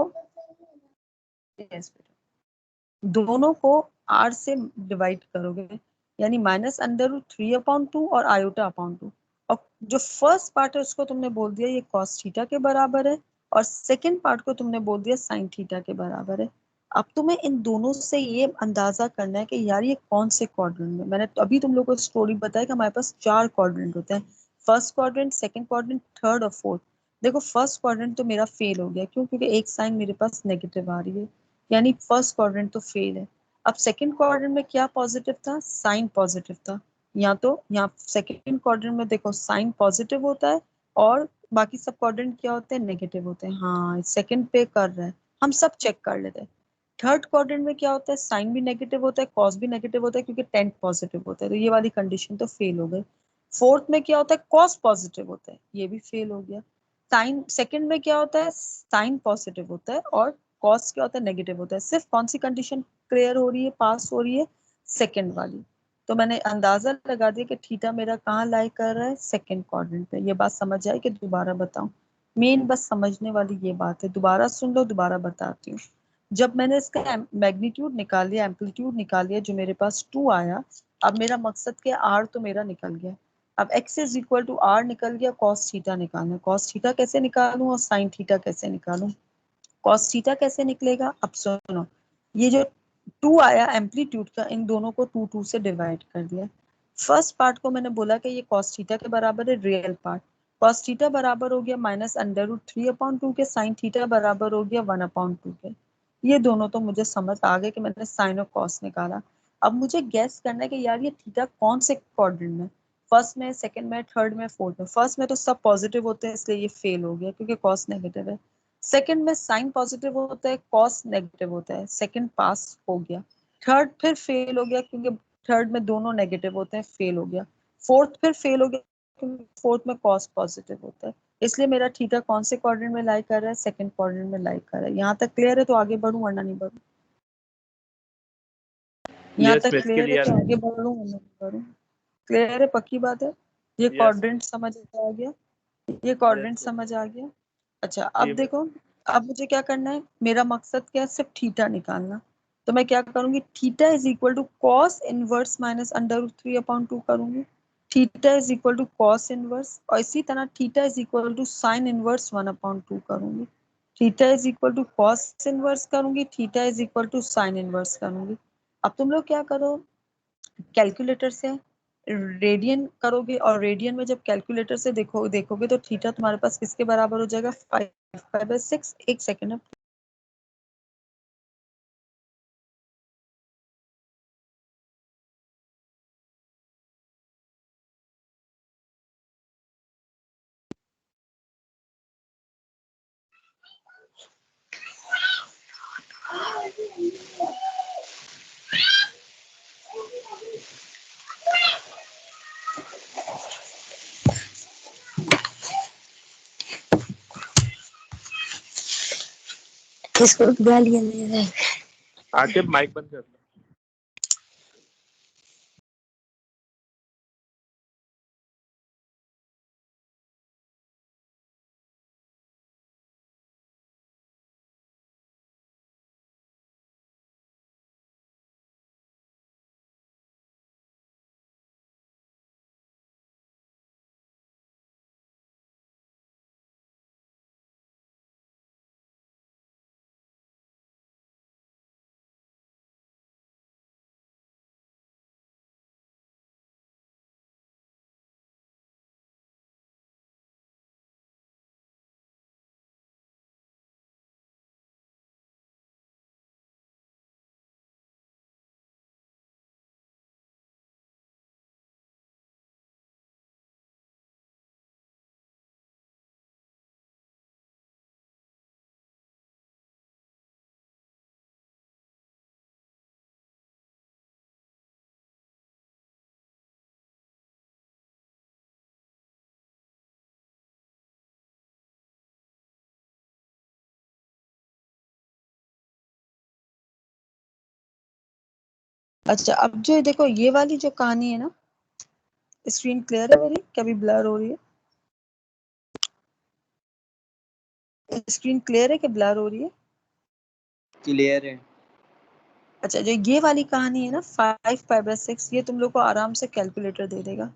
yes, दोनों को आर से डिवाइड करोगे, यानी -√3/2 और आयोटा/2। और जो फर्स्ट पार्ट है उसको तुमने बोल दिया ये कॉस थीटा के बराबर है, और सेकंड पार्ट को तुमने बोल दिया साइन थीटा के बराबर है। अब तुम्हें इन दोनों से ये अंदाजा करना है कि यार ये कौन से क्वाड्रेंट में। मैंने अभी तुम लोगों को स्टोरी बताया कि हमारे पास 4 क्वाड्रेंट होते हैं, first quadrant, second quadrant, third और फोर्थ। देखो फर्स्ट क्वाड्रेंट तो मेरा फेल हो गया, क्यों, क्योंकि एक साइन मेरे पास नेगेटिव आ रही है, यानी फर्स्ट क्वाड्रेंट तो फेल है। अब सेकंड क्वाड्रेंट में क्या पॉजिटिव था, साइन पॉजिटिव था। यहाँ सेकंड क्वाड्रेंट में देखो साइन पॉजिटिव होता है, और बाकी सब क्वाड्रेंट क्या होते हैं, नेगेटिव होते हैं। हाँ, सेकंड पे कर रहे हैं, हम सब चेक कर लेते हैं। थर्ड क्वाड्रेंट में क्या होता है, साइन भी नेगेटिव होता है, कॉस भी नेगेटिव होता है, क्योंकि टेन पॉजिटिव होता है, तो ये वाली कंडीशन तो फेल हो गई। फोर्थ में क्या होता है, कॉस पॉजिटिव होता है, ये भी फेल हो गया। साइन सेकंड में क्या होता है, साइन पॉजिटिव होता है, और कॉस क्या होता है, नेगेटिव होता है। सिर्फ कौन सी कंडीशन क्लियर हो रही है, पास हो रही है, सेकंड वाली। तो मैंने अंदाजा लगा दिया कि थीटा मेरा कहाँ लाई कर रहा है, सेकंड क्वाड्रेंट पे। ये बात समझ आई कि दोबारा बताऊं, मेन बस समझने वाली ये बात है। दोबारा सुन लो, दोबारा बताती हूँ। जब मैंने इसका मैग्नीट्यूड निकाल लिया, एम्पलीट्यूड निकाल लिया, जो मेरे पास 2 आया, अब मेरा मकसद क्या, आर तो मेरा निकल गया, अब X is equal to R निकल गया, कॉस थीटा निकालना है। कॉस थीटा कैसे निकालूं और साइन थीटा कैसे निकालूं? कॉस थीटा कैसे निकलेगा, अब सुनो, ये जो 2 आया एम्पलीट्यूड का, इन दोनों को 2 से डिवाइड कर दिया। फर्स्ट पार्ट को मैंने बोला कि ये कॉस थीटा के बराबर है, रियल पार्ट। कॉस थीटा बराबर हो गया -√3/2 के, साइन थीटा बराबर हो गया 1/2 के। ये दोनों तो मुझे समझ आ गए कि मैंने साइन और कॉस निकाला। अब मुझे गैस करना है कि यार ये थीटा कौन से क्वाड्रेंट में, फर्स्ट में, सेकंड में, थर्ड में, फोर्थ में। फर्स्ट में तो सब पॉजिटिव होते हैं इसलिए ये फेल हो गया क्योंकि कॉस नेगेटिव है। सेकंड में साइन पॉजिटिव होता है, कॉस नेगेटिव होता है, सेकंड पास हो गया। थर्ड फिर फेल हो गया क्योंकि थर्ड में दोनों नेगेटिव होते हैं, फेल हो गया। फोर्थ फिर फेल हो गया क्योंकि फोर्थ में कॉस पॉजिटिव होता है। इसलिए मेरा थीटा कौन से क्वाड्रेंट में लाई कर रहा है, सेकंड क्वाड्रेंट में लाई कर रहा है। यहाँ तक क्लियर है तो आगे बढ़ूं वरना नहीं बढ़ूं? यहाँ यस तक मिस क्लियर है क्लियर तो है। आगे बढ़ूं वरना नहीं बढ़ूं? क्लियर है, पक्की बात है? ये यस क्वाड्रेंट समझ आ गया? ये यस क्वाड्रेंट समझ आ गया? अच्छा जी अब मिस। देखो, अब मुझे क्या करना है, मेरा मकसद क्या है, सिर्फ थीटा निकालना। तो मैं क्या करूंगी, theta is equal to cos inverse -√3/2 करूंगी। Theta is equal to cos inverse, और इसी तरह theta is equal to sine inverse 1/2 करूंगी। Theta is equal to cos inverse करूंगी, theta is equal to sine inverse करूंगी। अब तुम लोग क्या करो, कैलकुलेटर से रेडियन करोगे, और रेडियन में जब कैलकुलेटर से देखोगे तो थीटा तुम्हारे पास किसके बराबर हो जाएगा, 5/6। एक सेकेंड। इसको गालियां दे रहे हैं। आके माइक बंद कर लो। अच्छा अब जो देखो, ये वाली जो कहानी है ना, स्क्रीन क्लियर है मेरी, कभी ब्लर हो रही है? स्क्रीन क्लियर है कि ब्लर हो रही है? क्लियर है। अच्छा, जो ये वाली कहानी है ना 5/6, ये तुम लोग को आराम से कैलकुलेटर दे देगा।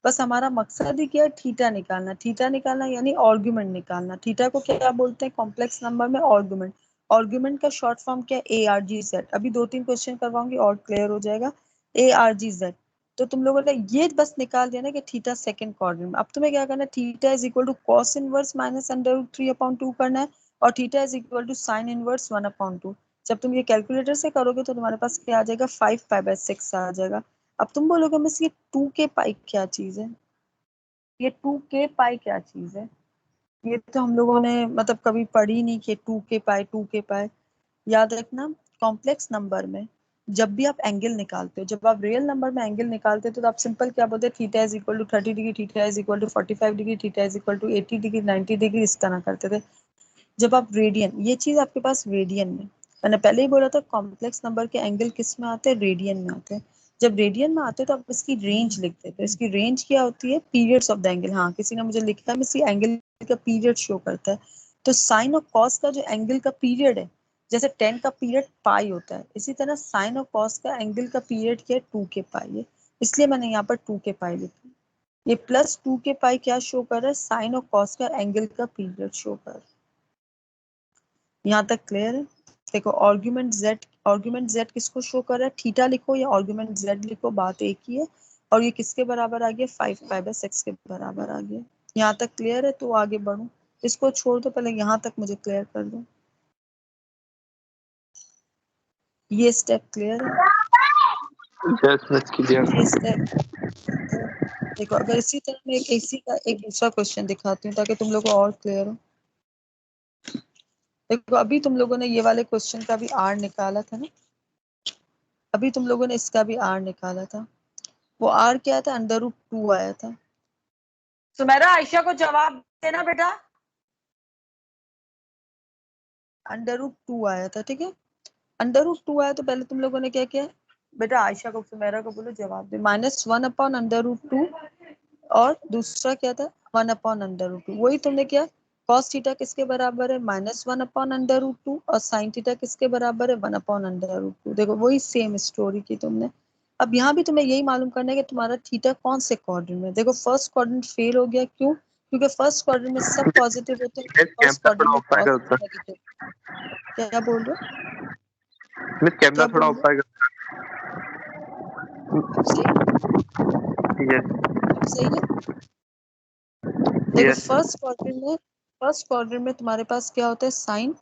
बस हमारा मकसद ही क्या है, थीटा निकालना। थीटा निकालना यानी आर्गुमेंट निकालना। थीटा को क्या बोलते हैं, कॉम्प्लेक्स नंबर में आर्गुमेंट। आर्गुमेंट का शॉर्ट फॉर्म क्या है, ARGZ। अभी 2-3 क्वेश्चन करवाऊंगी और क्लियर हो जाएगा। ARGZ। तो तुम लोगों ने ये बस निकाल देना कि थीटा सेकंड क्वाड्रेंट में। अब तुम्हें क्या करना है, theta is equal to cos inverse -√3/2 करना है, और theta is equal to sine inverse 1/2। जब तुम ये कैलकुलेटर से करोगे तो तुम्हारे पास क्या आ जाएगा, 5/6 आ जाएगा। अब तुम बोलोगे मिस ये 2k पाई क्या चीज है, ये 2k पाई क्या चीज है? ये तो हम लोगों ने मतलब कभी पढ़ी नहीं कि 2k पाई 2k पाई। याद रखना, कॉम्प्लेक्स नंबर में जब भी आप एंगल निकालते हो, जब आप रियल नंबर में एंगल निकालते हो तो आप सिंपल क्या बोलते हैं, theta is equal to 30 degree, theta is equal to 45 degree, theta is equal to 80 degree, 90 degree, इस तरह करते थे। जब आप रेडियन, ये चीज आपके पास रेडियन में, मैंने पहले ही बोला था कॉम्प्लेक्स नंबर के एंगल किस में आते हैं, रेडियन में आते हैं। जब रेडियन में आते हैं तो आप इसकी रेंज लिखते हैं। तो इसकी रेंज क्या होती है, पीरियड्स ऑफ द एंगल। हाँ, किसी ने मुझे लिखा है इसी एंगल का पीरियड शो करता है। तो साइन और कॉस का जो एंगल का पीरियड है, जैसे 10 का पीरियड पाई होता है, इसी तरह साइन और कॉस का एंगल का पीरियड क्या है, 2k पाई है। इसलिए मैंने यहाँ पर 2 के पाई लिखा। ये प्लस 2 के पाई क्या शो कर रहा है, साइन और कॉस का एंगल का पीरियड शो कर रहा है। यहाँ तक क्लियर है? देखो आर्गुमेंट z किसको शो कर रहा है, थीटा लिखो या आर्गुमेंट z लिखो, बात एक ही है। और ये किसके बराबर आ गया, 5π/6 के बराबर आ गया। यहाँ तक क्लियर है? तो आगे बढ़ो, इसको छोड़ दो, पहले यहाँ तक मुझे क्लियर कर दो। ये स्टेप क्लियर है? Yes miss clear. ये स्टेप देखो, अगर इसी तरह मैं इसी का एक दूसरा क्वेश्चन दिखाती हूँ ताकि तुम लोग को और क्लियर हो। देखो अभी तुम लोगों ने ये वाले क्वेश्चन का भी आर निकाला था ना, अभी तुम लोगों ने इसका भी आर निकाला था। वो आर क्या था, √2 आया था। सुमेरा आयशा को जवाब देना बेटा। √2 आया था, ठीक है। √2 आया तो पहले तुम लोगों ने क्या किया बेटा, आयशा को सुमेरा को बोलो जवाब दे। -1/√2 और दूसरा क्या था, 1/√2। वही तुमने किया। cos थीटा किसके बराबर है, -1/√2 और sin थीटा किसके बराबर है, 1/√2। देखो वही सेम स्टोरी की तुमने। अब यहाँ भी तुम्हें यही मालूम करना है कि तुम्हारा थीटा कौन से क्वाड्रेंट में। देखो फर्स्ट क्वाड्रेंट फेल हो गया, क्यों? क्योंकि फर्स्ट क्वाड्रेंट में सब पॉजिटिव होते हैं, मिस फर्स्ट कैमरा क्वाड्रेंट थोड़ा में ऑफ आएगा पॉजिटिव उसका। नेगेटिव। क्या बोल रहे हो, मिस कैमरा क्या थोड़ा बोल रहे ऑफ हो? आएगा। अब सही है? यस अब सही है? देखो यस फर्स्ट क्वाड्रेंट में तुम्हारे पास क्या होता है, साइन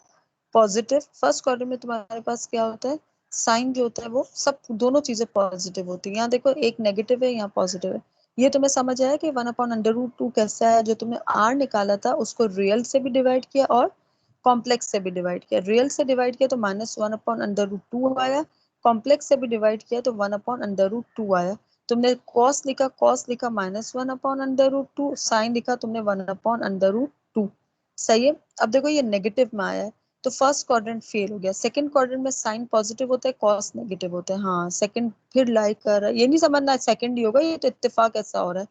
पॉजिटिव। फर्स्ट क्वाड्रेंट में तुम्हारे पास क्या होता है, साइन जो होता है वो सब दोनों चीजें पॉजिटिव होती है। यहाँ देखो एक नेगेटिव है, यहाँ पॉजिटिव है। ये तुम्हें समझ आया कि 1/√2 कैसा है। जो तुमने आर निकाला था उसको रियल से भी डिवाइड किया और कॉम्प्लेक्स से भी डिवाइड किया। रियल से डिवाइड किया तो -1/√2 आया, कॉम्प्लेक्स से भी डिवाइड किया तो 1/√2 आया। तुमने cos लिखा, -1/√2, साइन लिखा तुमने 1/√2। सही है। अब देखो ये नेगेटिव में आया है तो फर्स्ट क्वाड्रेंट फेल हो गया। सेकंड क्वाड्रेंट में साइन पॉजिटिव होता है, कॉस नेगेटिव होता है। हाँ सेकंड फिर लाइक कर रहा है, ये नहीं समझना सेकंड ही होगा, ये तो इत्तेफाक ऐसा हो रहा है।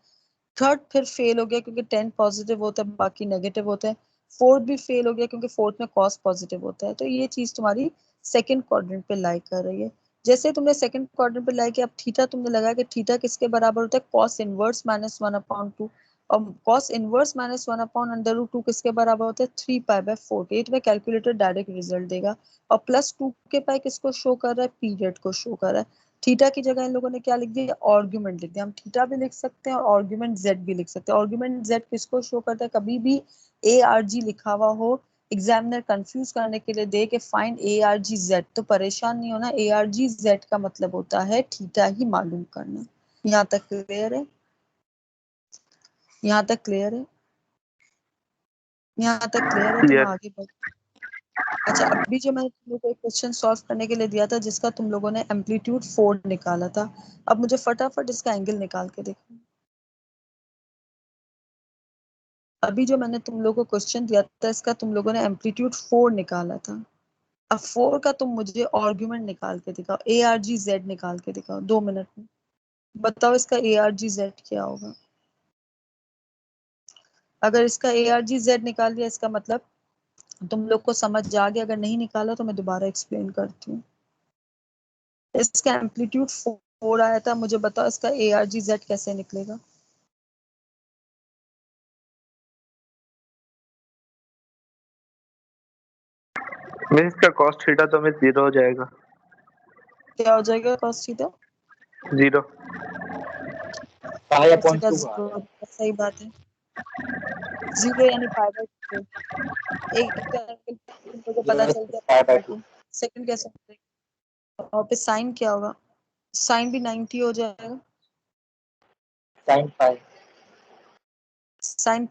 थर्ड फिर फेल हो गया क्योंकि 10 पॉजिटिव होता है, बाकी नेगेटिव होते हैं। फोर्थ भी फेल हो गया क्योंकि फोर्थ में कॉस पॉजिटिव होता है। तो ये चीज तुम्हारी सेकंड क्वाड्रेंट पे लाई कर रही है। जैसे तुमने सेकंड क्वाड्रेंट पे लाई किया, अब थीटा तुमने लगाया कि थीटा किसके बराबर होता है, कॉस इनवर्स -1/2। और कॉस इनवर्स -1/√2 किसके बराबर होता है, 3π/4। ये तुम्हें कैलकुलेटर डायरेक्ट रिजल्ट देगा। और +2 के पाई किसको शो कर रहा है, पीरियड को शो कर रहा है। थीटा की जगह इन लोगों ने क्या लिख दिया, आर्गुमेंट लिख दिया। हम थीटा भी लिख सकते हैं और आर्गुमेंट जेड भी लिख सकते हैं। आर्गुमेंट जेड किसको शो करता है, कभी भी ARG लिखा हुआ हो, एग्जामिनर कंफ्यूज करने के लिए दे के फाइंड ARG जेड, तो परेशान नहीं होना। ARG जेड का मतलब होता है थीटा ही मालूम करना। यहाँ तक क्लियर है? यहाँ तक क्लियर है? यहाँ तक क्लियर है? तो मैं यस। आगे बढ़। अच्छा अभी जो मैंने तुम लोगों को एक क्वेश्चन सॉल्व करने के लिए दिया था जिसका तुम लोगों ने एम्पलीट्यूड 4 निकाला था, अब मुझे फटाफट इसका एंगल निकाल के देखो। अभी जो मैंने तुम लोगों को क्वेश्चन दिया था इसका तुम लोगों ने एम्पलीट्यूड 4 निकाला था। अब 4 का तुम मुझे आर्गुमेंट निकाल के दिखाओ, ARG जेड निकाल के दिखाओ 2 मिनट में। बताओ इसका ARG जेड क्या होगा। अगर इसका ARG जेड निकाल दिया इसका मतलब तुम लोग को समझ आ गया, अगर नहीं निकाला तो मैं दोबारा एक्सप्लेन करती हूँ। इसका एम्पलीट्यूड 4 आया था, मुझे बताओ इसका ARG जेड कैसे निकलेगा। मिस इसका कॉस्ट थीटा तो मिस 0 हो जाएगा। क्या हो जाएगा cos थीटा? 0। cos थीटा 0, सही बात है। 0 यानी π/2। एक तुम लोगों को पता चल गया π/2। सेकंड कैसे निकलेगा? और फिर साइन क्या होगा, साइन भी 90 हो जाएगा। साइन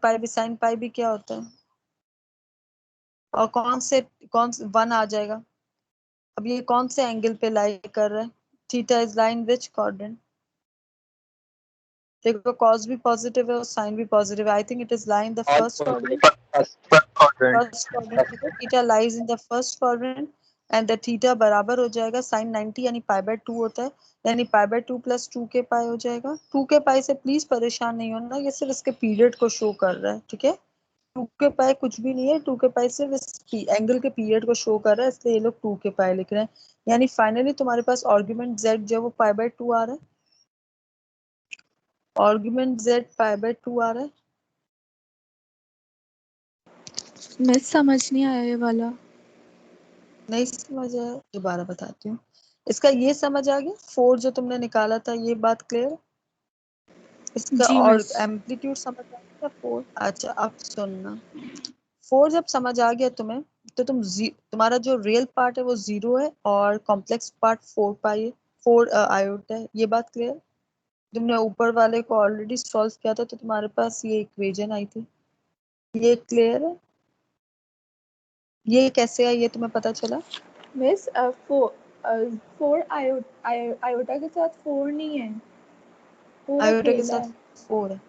पाई भी क्या होता है, और कौन से 1 आ जाएगा। अब ये कौन से एंगल पे लाई कर रहा है, theta is line which quadrant. देखो cos भी पॉजिटिव है और साइन भी पॉजिटिव है। I think it is line the first quadrant. First quadrant देखो, theta lies in the first quadrant and the theta बराबर हो जाएगा साइन 90 यानी π/2 होता है, यानी π/2 + 2 के पाई हो जाएगा। 2 के पाई से प्लीज परेशान नहीं होना, ये सिर्फ इसके पीरियड को शो कर रहा है, ठीक है। 2 के पाई कुछ भी नहीं है, 2 के पाई सिर्फ इस एंगल के पीरियड को शो कर रहा है, इसलिए ये लोग 2 के पाई लिख रहे हैं। यानी फाइनली तुम्हारे पास आर्गुमेंट z जो वो π/2 आ रहा है। आर्गुमेंट z π/2 आ रहा है। मिस समझ नहीं आया ये वाला। नहीं समझ आया, दोबारा बताती हूँ। इसका ये समझ आ गया, 4 जो तुमने निकाला था, ये बात क्लियर। इसका जी और मिस। एम्पलीट्यूड समझ आ गया 4। अच्छा अब सुनना, 4 जब समझ आ गया तुम्हें, तो तुम्हारा जो रियल पार्ट है वो 0 है और कॉम्प्लेक्स पार्ट 4 पाई है, 4 आयोटा है। ये बात क्लियर। तुमने ऊपर वाले को ऑलरेडी सॉल्व किया था, तो तुम्हारे पास ये इक्वेशन आई थी। ये क्लियर है? ये कैसे आई, ये तुम्हें पता चला? मिस 4 आयोटा के साथ 4 नहीं है, 4 आयोटा के अकेला साथ है। 4 है।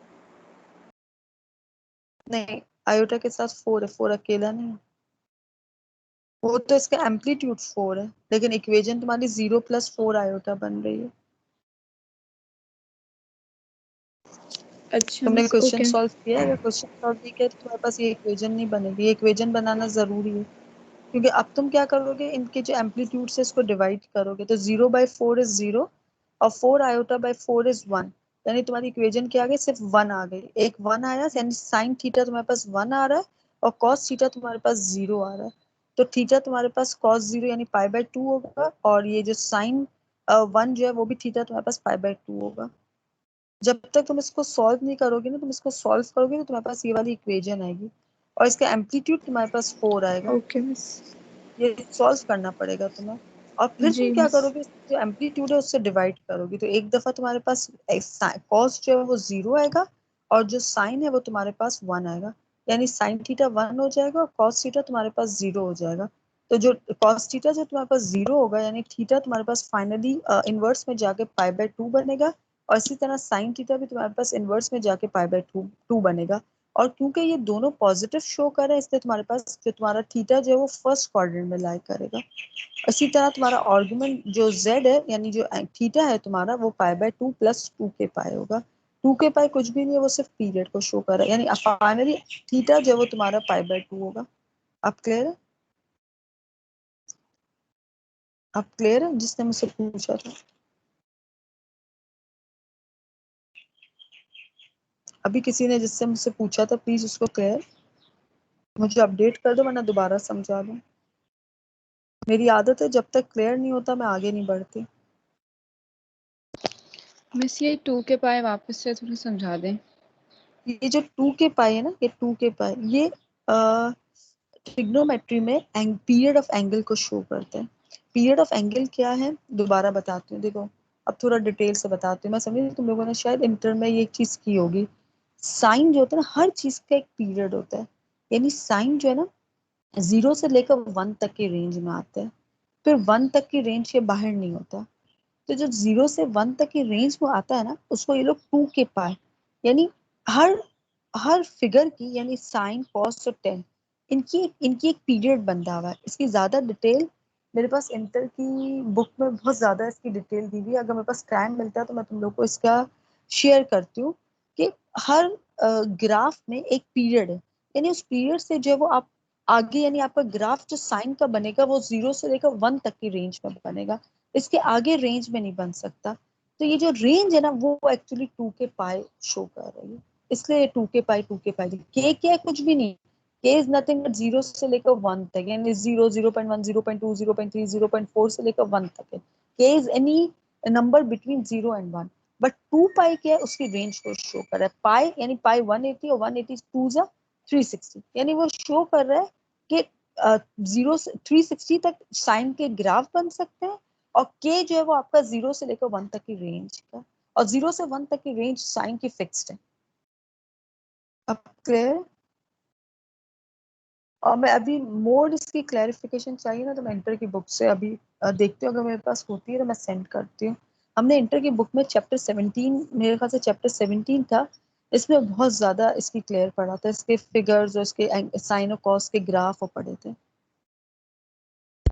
नहीं, आयोटा के साथ 4 है, 4 अकेला नहीं है। वो तो इसका एम्पलीट्यूड 4 है, लेकिन इक्वेशन तुम्हारी 0 + 4 आयोटा बन रही है। अच्छा तुमने मिस, क्वेश्चन ओके। सॉल्व किया है? अगर क्वेश्चन सॉल्व नहीं किया तो तुम्हारे पास ये इक्वेशन नहीं बनेगी। ये इक्वेशन बनाना जरूरी है, क्योंकि अब तुम क्या करोगे, इनके जो एम्पलीट्यूड से इसको डिवाइड करोगे, तो 0/4 इज 0 और 4 आयोटा बाई 4 इज 1। यानी तुम्हारी इक्वेशन क्या आ गई, सिर्फ 1 आ गई। एक 1 आया, यानी साइन थीटा तुम्हारे पास 1 आ रहा है और कॉस थीटा तुम्हारे पास 0 आ रहा है। तो थीटा तुम्हारे पास cos 0 यानी π/2 होगा, और ये जो साइन 1 जो है वो भी थीटा तुम्हारे पास π/2 होगा। जब तक तुम इसको सॉल्व नहीं करोगे ना, तुम इसको सॉल्व करोगे तो तुम्हारे पास ये वाली इक्वेशन आएगी और इसका एम्पलीट्यूड तुम्हारे पास 4 आएगा। Okay miss. ये सॉल्व करना पड़ेगा तुम्हें। और फिर जी तुम क्या मिस। करोगे, जो एम्पलीट्यूड है उससे डिवाइड करोगे, तो एक दफा तुम्हारे पास कॉस जो है वो 0 आएगा और जो साइन है वो तुम्हारे पास 1 आएगा। यानी साइन थीटा 1 हो जाएगा और कॉस थीटा तुम्हारे पास 0 हो जाएगा। तो जो कॉस थीटा जो तुम्हारे पास 0 होगा, यानी थीटा तुम्हारे पास फाइनली इनवर्स में जाके π/2 बनेगा, और इसी तरह साइन थीटा भी तुम्हारे पास इनवर्स में जाके π/2 बनेगा। और क्योंकि ये दोनों पॉजिटिव शो कर रहे हैं, इसलिए तुम्हारे पास जो तुम्हारा थीटा जो है वो फर्स्ट क्वाड्रेंट में लाई करेगा। इसी तरह तुम्हारा आर्गुमेंट जो z है, यानी जो थीटा है तुम्हारा, वो π/2 + 2k π होगा। 2k π कुछ भी नहीं है, वो सिर्फ पीरियड को शो कर रहा है। यानी फाइनली थीटा जो है वो तुम्हारा π/2 होगा। अब क्लियर है? अब क्लियर है जिसने मुझसे पूछा था? अभी किसी ने जिससे मुझसे पूछा था, प्लीज उसको क्लियर मुझे अपडेट कर दो, वरना दोबारा समझा दूं। मेरी आदत है, जब तक क्लियर नहीं होता मैं आगे नहीं बढ़ती। मिस ये 2 के पाए वापस से थोड़ा समझा दें। ये जो 2k π है ना, ये 2k π, ये ट्रिग्नोमेट्री में पीरियड ऑफ एंगल को शो करते हैं। पीरियड ऑफ एंगल क्या है, दोबारा बताती हूँ। देखो अब थोड़ा डिटेल से बताती हूँ। मैं समझी तुम लोगों ने शायद इंटर में ये चीज की होगी। साइन जो होता है ना, हर चीज का एक पीरियड होता है। यानी साइन जो है ना, 0 से लेकर 1 तक की रेंज में आते हैं, फिर 1 तक की रेंज के बाहर नहीं होता। तो जब 0 से 1 तक की रेंज में आता है ना, उसको ये लोग 2k π, यानी हर हर फिगर की, यानी साइन कॉस और टेन, इनकी एक पीरियड बंधा हुआ है। इसकी ज्यादा डिटेल मेरे पास इंटर की बुक में बहुत ज्यादा इसकी डिटेल दी हुई है। अगर मेरे पास टाइम मिलता है तो मैं तुम लोग को इसका शेयर करती हूँ कि हर ग्राफ में एक पीरियड है, यानी उस पीरियड से जो है वो आप आगे, यानी आपका ग्राफ जो साइन का बनेगा वो 0 से लेकर 1 तक की रेंज में बनेगा, इसके आगे रेंज में नहीं बन सकता। तो ये जो रेंज है ना, वो एक्चुअली 2k π शो कर रही है, इसलिए 2k π के क्या है, कुछ भी नहीं। के इज नथिंग बट 0 से लेकर 1 तक, यानी 0, 0.1, 0.2, 0.3, 0.4 से लेकर 1 तक है। के is any number between 0 and 1। But 2 π क्या है, उसकी रेंज को शो कर रहा है। पाई यानी पाई 180 और 180 2 जा 360, यानी वो शो कर रहा है कि 0 से 360 तक साइन के ग्राफ बन सकते हैं, और के जो है वो आपका 0 से लेकर 1 तक की रेंज का, और 0 से 1 तक की रेंज साइन की फिक्स्ड है। अब क्लियर? और मैं अभी मोर इसकी क्लैरिफिकेशन चाहिए ना, तो मैं इंटर की बुक से अभी देखती हूँ, अगर मेरे पास होती है तो मैं सेंड करती हूँ। हमने इंटर की बुक में चैप्टर 17, मेरे ख्याल से चैप्टर 17 था, इसमें बहुत ज्यादा इसकी क्लियर पढ़ा था, इसके फिगर्स और इसके साइन और कॉस के ग्राफ और पढ़े थे।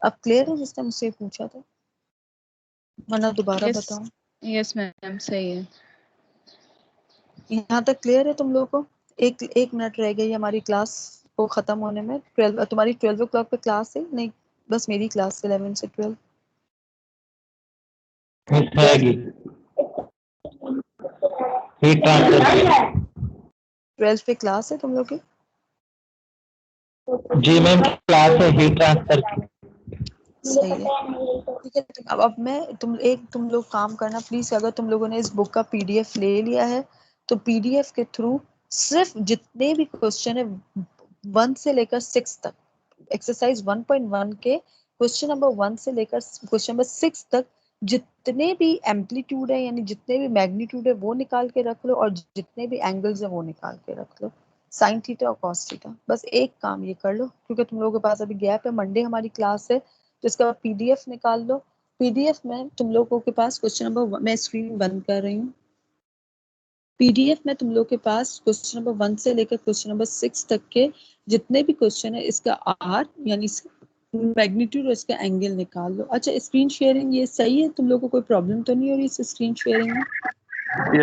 अब क्लियर है जिसने मुझसे पूछा था, वरना दोबारा यस बताऊं? यस मैम, सही है। यहाँ तक क्लियर है तुम लोगों को? एक मिनट रह गई हमारी क्लास को खत्म होने में। 12 तुम्हारी 12 o'clock पे क्लास है? नहीं, बस मेरी क्लास 11 से 12। मिस आएगी हीट ट्रांसफर। 12th पे क्लास है तुम लोग की? जी मैम, क्लास है हीट ट्रांसफर की। सही है, ठीक है। तुम लोग काम करना प्लीज, अगर तुम लोगों ने इस बुक का पीडीएफ ले लिया है तो पीडीएफ के थ्रू सिर्फ जितने भी क्वेश्चन है 1 से लेकर 6 तक, एक्सरसाइज 1.1 के क्वेश्चन नंबर 1 से लेकर क्वेश्चन नंबर 6 तक जितने भी एम्पलीट्यूड है यानी जितने भी मैग्नीट्यूड है वो निकाल के रख लो, और जितने भी एंगल्स है वो निकाल के रख लो, साइन थीटा और कॉस थीटा। बस एक काम ये कर लो, क्योंकि तुम लोगों के पास अभी गैप है, मंडे हमारी क्लास है, तो इसका पीडीएफ निकाल लो। पीडीएफ में तुम लोगों के पास क्वेश्चन नंबर, मैं स्क्रीन बंद कर रही हूँ। पीडीएफ में तुम लोग के पास क्वेश्चन नंबर 1 से लेकर क्वेश्चन नंबर 6 तक के जितने भी क्वेश्चन है इसका आर यानी मैग्नीट्यूड और इसका एंगल निकाल लो। अच्छा, स्क्रीन शेयरिंग ये सही है? तुम लोगों को कोई प्रॉब्लम तो नहीं हो रही इस स्क्रीन शेयरिंग में? यस